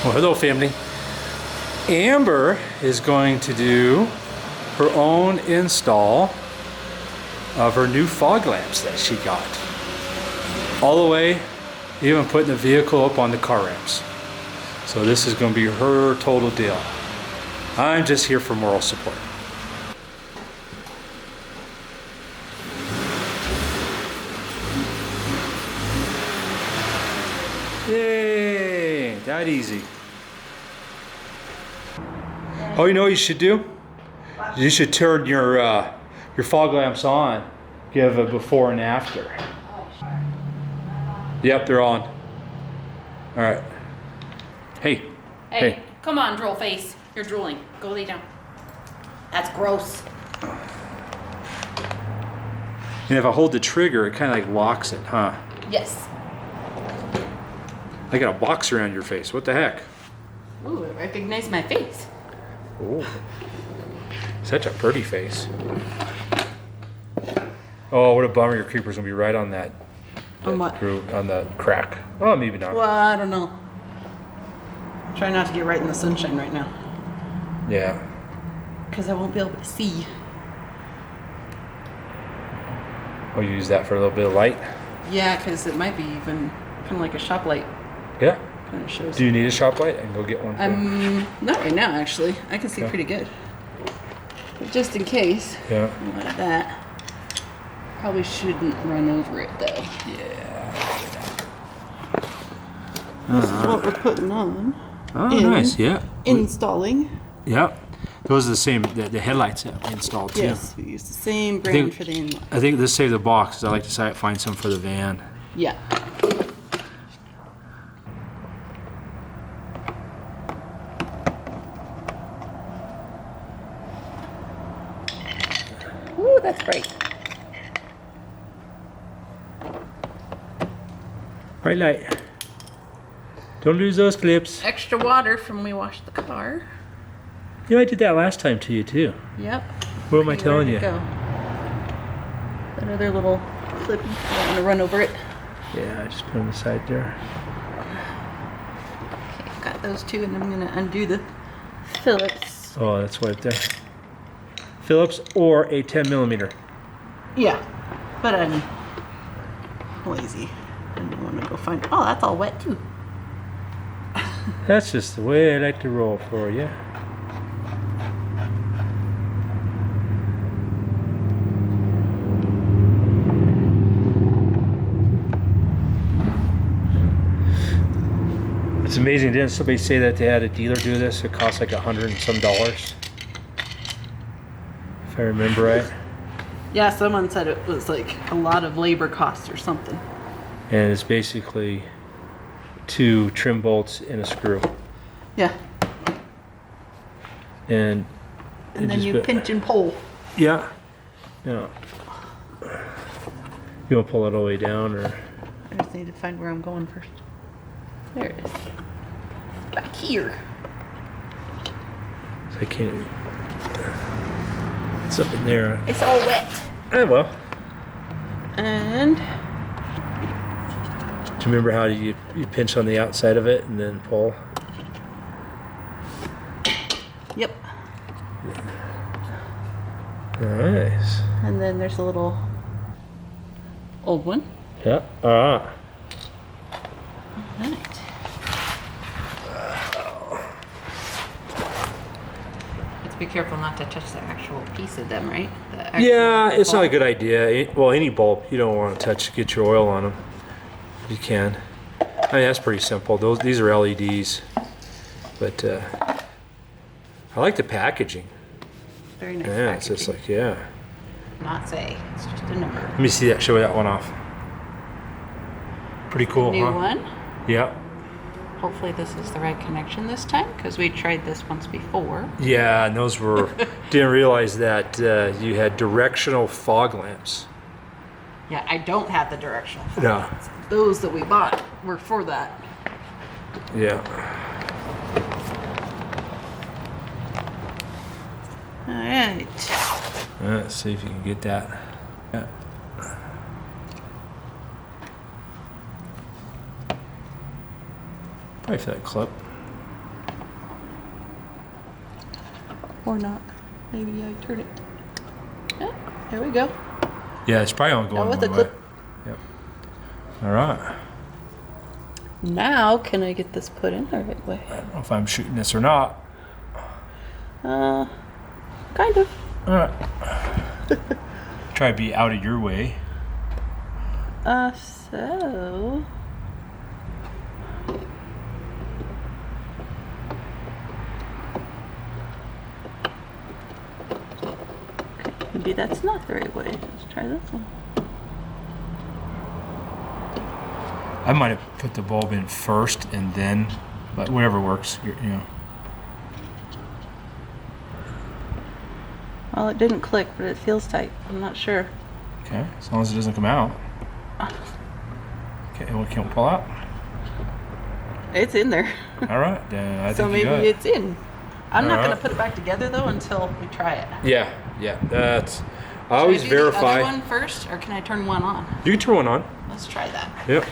Well, hello, family. Amber is going to do her own install of her new fog lamps that she got. All the way, even putting the vehicle up on the car ramps. So this is going to be her total deal. I'm just here for moral support. Yay, that easy. Oh, you know what you should do? You should turn your fog lamps on. Give a before and after. Yep, they're on. All right. Hey. Hey. Come on, droll face. You're drooling. Go lay down. That's gross. And if I hold the trigger, it kind of like locks it, huh? Yes. I got a box around your face. What the heck? Ooh, I recognize my face. Ooh. Such a pretty face. Oh, what a bummer. Your creeper's gonna be right on that. On what? On the crack. Oh, maybe not. Well, I don't know. Try not to get right in the sunshine right now. Yeah. Because I won't be able to see. Oh, you use that for a little bit of light? Yeah, because it might be even kind of like a shop light. Yeah. Kind of shows. Do you need a shop light? I can go get one for you. Not right now, actually. I can see Okay. pretty good. But just in case, Yeah. like that. Probably shouldn't run over it though. Yeah. This is what we're putting on. Oh, nice. Yeah. Installing. Yeah. Those are the same, the headlights that we installed too. Yes, we use the same brand for the inlet. I think this saved the box. I like to find some for the van. Yeah. Ooh, that's bright. Bright light. Don't lose those clips. Extra water from we washed the car. Yeah, I did that last time to you too. Yep. What am I telling you? That other little clip, I'm gonna run over it. Yeah, I just put them aside there. Okay, I've got those two, and I'm gonna undo the Phillips. Oh, that's right there. Phillips or a 10 millimeter. Yeah, but I'm lazy. I don't want to go find. Oh, that's all wet too. That's just the way I like to roll for you. It's amazing. Didn't somebody say that they had a dealer do this? It cost like $100 and some. If I remember right. Yeah, someone said it was like a lot of labor costs or something. And it's basically 2 trim bolts and a screw. Yeah. And then you pinch and pull. Yeah. Yeah. You want to pull it all the way down, or? I just need to find where I'm going first. There it is. Back here. I can't. It's up in there. It's all wet. Oh well. And Do you remember how you pinch on the outside of it and then pull? yep. Nice. And then there's a little old one. Yeah. Ah. Right. Let's be careful not to touch the actual piece of them, right? Yeah, it's not a good idea. Well, any bulb you don't want to touch. Get your oil on them. You can. I mean, that's pretty simple. These are LEDs, but I like the packaging. Very nice. Yeah, it's just like Not say. It's just a number. Let me see that. Show that one off. Pretty cool, New huh? one. Yeah. Hopefully this is the right connection this time, because we tried this once before. Yeah, and those were, didn't realize that you had directional fog lamps. Yeah, I don't have the directional. No. Those that we bought were for that. Yeah. All right. Let's see if you can get that. Yeah. Probably for that clip. Or not. Maybe I turn it. Yeah, there we go. Yeah, it's probably only Now going with one the way. clip. Yep. All right. Now, can I get this put in the right way? I don't know if I'm shooting this or not. Kind of. All right. Try to be out of your way. So. Okay, maybe that's not the right way. Let's try this one. I might have put the bulb in first and then, but whatever works, you know. Well, it didn't click, but it feels tight. I'm not sure. Okay, as long as it doesn't come out. Okay, and we can't pull out. It's in there. All right, then I So think you maybe got it. it's in. I'm not Alright. going to put it back together though until we try it. Yeah, that's. I always Should I do verify. the other one first, or can I turn one on? You can turn one on. Let's try that. Yep.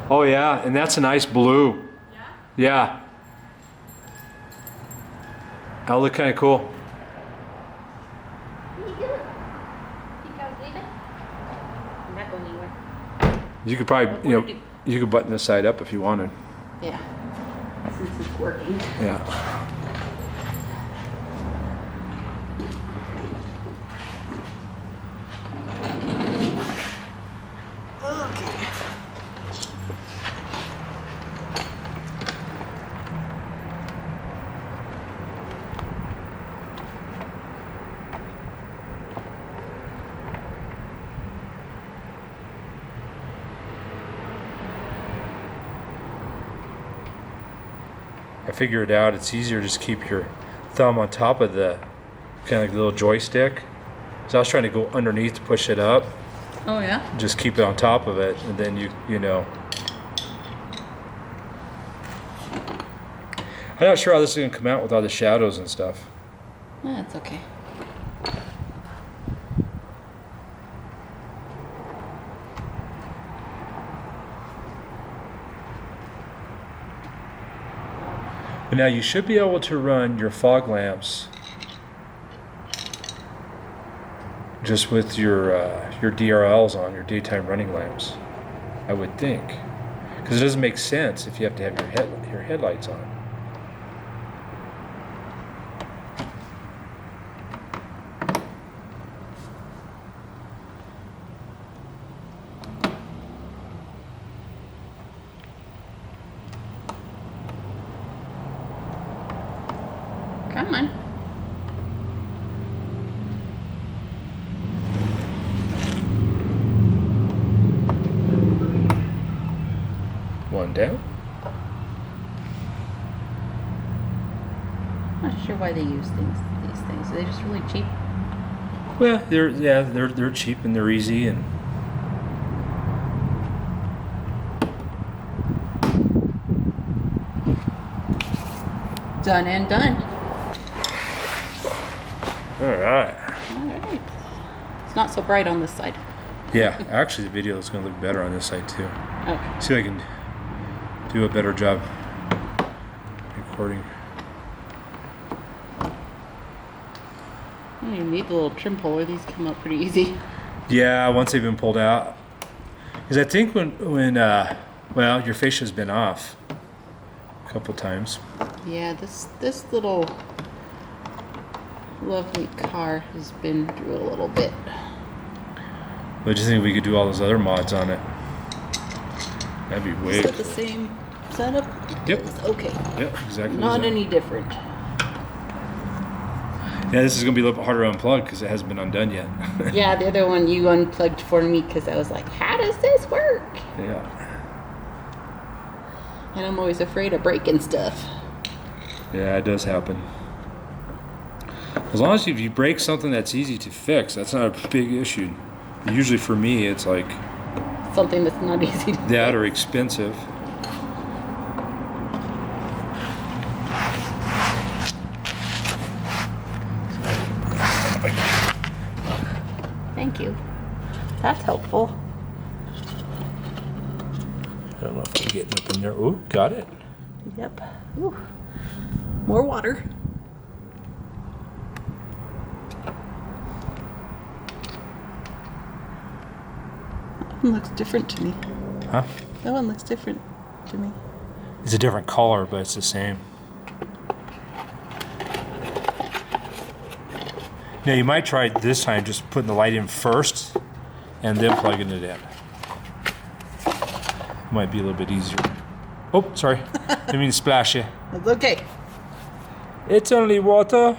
Oh yeah, and that's a nice blue. Yeah. Yeah. That'll look kind of cool. What are you doing? You guys leaving? I'm not going anywhere. You could probably, What you did know, you could button this side up if you wanted. Yeah. Since it's working. Yeah. Okay. I figured it out. It's easier to just keep your thumb on top of the kind of like the little joystick. So I was trying to go underneath to push it up. Oh yeah? Just keep it on top of it, and then you know. I'm not sure how this is gonna come out with all the shadows and stuff. That's okay. But now you should be able to run your fog lamps just with your DRLs on, your daytime running lamps. I would think, because it doesn't make sense if you have to have your headlights on. Come on. One down. Not sure why they use these things. Are they just really cheap? Well, they're cheap and they're easy and. Done and done. All right. Alright. It's not so bright on this side. Yeah, actually, the video is going to look better on this side too. Okay. See if I can do a better job recording. You need the little trim puller. These come up pretty easy. Yeah, once they've been pulled out. Because I think when well, your fascia's been off a couple times. Yeah, this little lovely car has been through a little bit. But I just think we could do all those other mods on it. That'd be way Is that cool. the same setup? Yep. Okay. Yep, exactly. Not the same. any different. Yeah, this is gonna be a little bit harder to unplug because it hasn't been undone yet. Yeah, the other one you unplugged for me because I was like, how does this work? Yeah. And I'm always afraid of breaking stuff. Yeah, it does happen. As long as if you break something that's easy to fix, that's not a big issue. Usually for me, it's like Something that's not easy to that or expensive. Thank you. That's helpful. I don't know if I'm getting up in there. Ooh, got it. Yep. Ooh. More water. That one looks different to me. Huh? That one looks different to me. It's a different color, but it's the same. Now you might try this time just putting the light in first and then plugging it in. Might be a little bit easier. Oh, sorry. Didn't mean to splash you. That's okay. It's only water.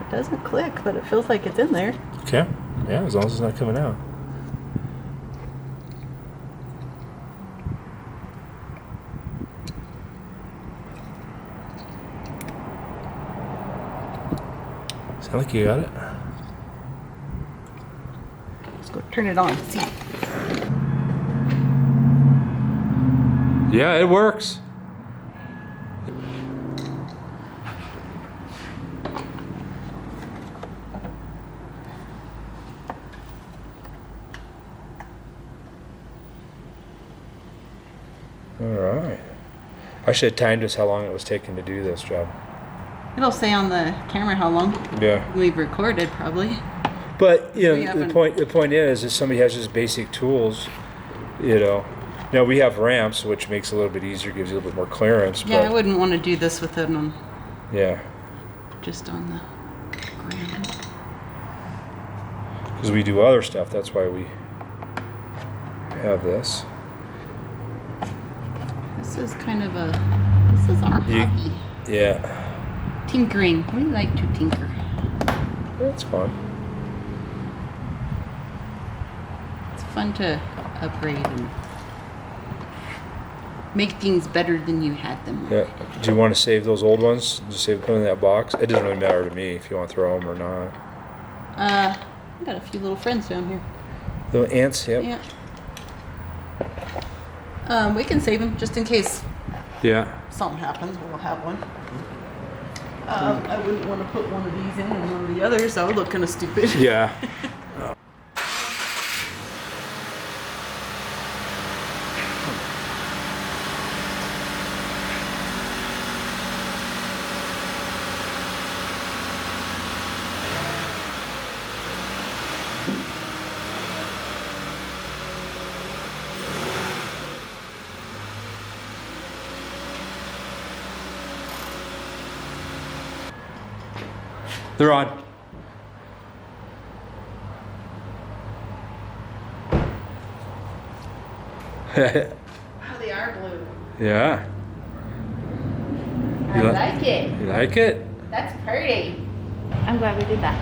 It doesn't click, but it feels like it's in there. Okay. Yeah, as long as it's not coming out. Sound like you got it? Let's go turn it on. See. Yeah, it works. All right. I should have timed us how long it was taking to do this job. It'll say on the camera how long Yeah. we've recorded, probably. But you We know, the haven't- point is, if somebody has just basic tools, you know. Now we have ramps, which makes it a little bit easier, gives you a little bit more clearance. Yeah, I but, wouldn't want to do this with it on yeah, just on the ground. because we do other stuff. That's why we have this. This is kind of this is our You- hobby. Yeah, Tinkering. We like to tinker. that's fun. It's fun to upgrade and make things better than you had them. Yeah. Do you want to save those old ones? Just save them in that box. It doesn't really matter to me if you want to throw them or not. I got a few little friends down here. Little ants. Yep. Yeah. We can save them just in case Yeah. something happens. We'll have one. I wouldn't want to put one of these in and one of the others. That would look kind of stupid. Yeah. They're on. Oh, they are blue. Yeah. I You li- like it. You like it? That's pretty. I'm glad we did that.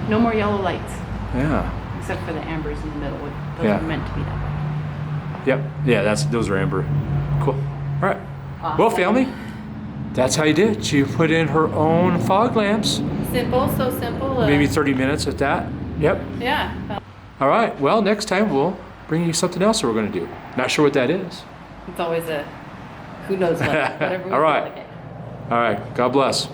No more yellow lights, Yeah. except for the ambers in the middle. Those Yeah. are meant to be that way. Yep. Yeah, those are amber. Cool. All right. Awesome. Well, family, that's how you did it. She put in her own fog lamps. Simple, so simple. Maybe 30 minutes at that. Yep. Yeah. All right. Well, next time we'll bring you something else that we're going to do. Not sure what that is. It's always a who knows what. Whatever we All right. feel like it. All right. God bless.